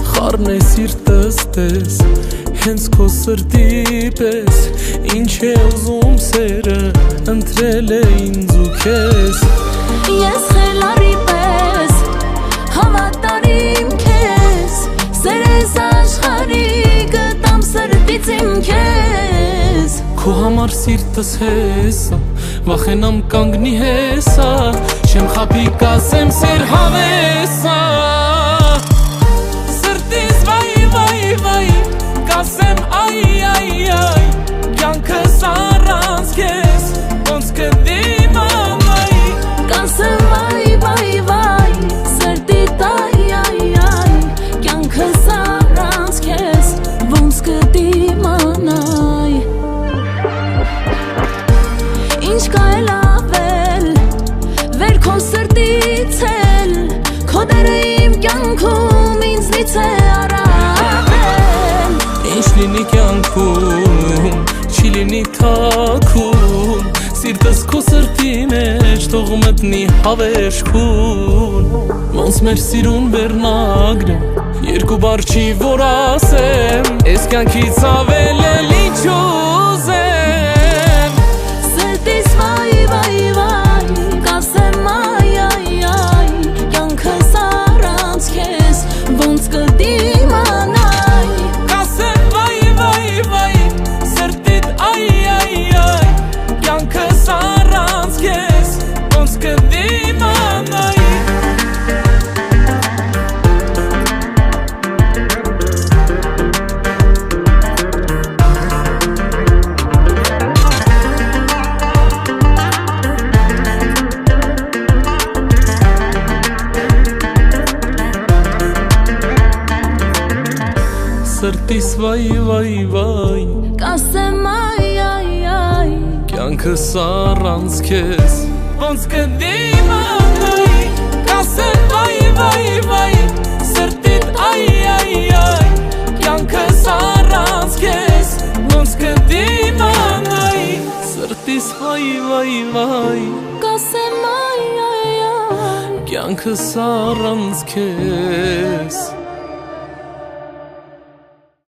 Խառն է սիրտս տես, հենց քո սրտի պես, ինչ է ուզում սերը, ընտրել է ինձ ու քեզ։ Ես խելարի պես, հավատարիմ քեզ, սերես աշխարհի գտամ սրտից իմ քեզ։ Քո համար սիրտս հեսա, վախենամ կանգնի հեսա, չեմ խաբի կասեմ սեր հավեսա։ Սրտիս վայ վայ վայ, կասեմ այ այ այ, կյանքս առանց քեզ ոնց կդիմանայի։ Կասեմ վայ վայ վայ, սրտիդ այ այ այ, կյանքս առանց քեզ ոնց կդիմանայի։ Ինչ կա էլ ավել, վեր քո սրտից էլ, քո դերը իմ կյանքում ինձնից է առավել։ Ինչ լինի կյանքում, չի լինի թաքուն, սիրտս քո սրտի մեջ թող մտնի հավերժքուն։ Ոնց մեր սիրուն վերնագրը, երկու բառ չի որ ասեմ, էս կյանքից ավել էլ ինչ ուզեմ։ Սրտիս վայ վայ վայ, կասեմ այ այ այ, կյանքս առանց քեզ ոնց կդիմանայի։ Կասեմ վայ վայ վայ, սրտիդ այ այ այ, կյանքս առանց քեզ ոնց կդիմանայի։ Սրտիս վայ վայ վայ, Կասեմ այ այ այ, կյանքս առանց քեզ ոնց կդիմանայի։ Կասեմ վայ վայ վայ, սրտիդ այ այ այ, կյանքս առանց քեզ ոնց կդիմանայի։ Սրտիս վայ վայ վայ, կասեմ այ այ այ, կյանքս առանց քեզ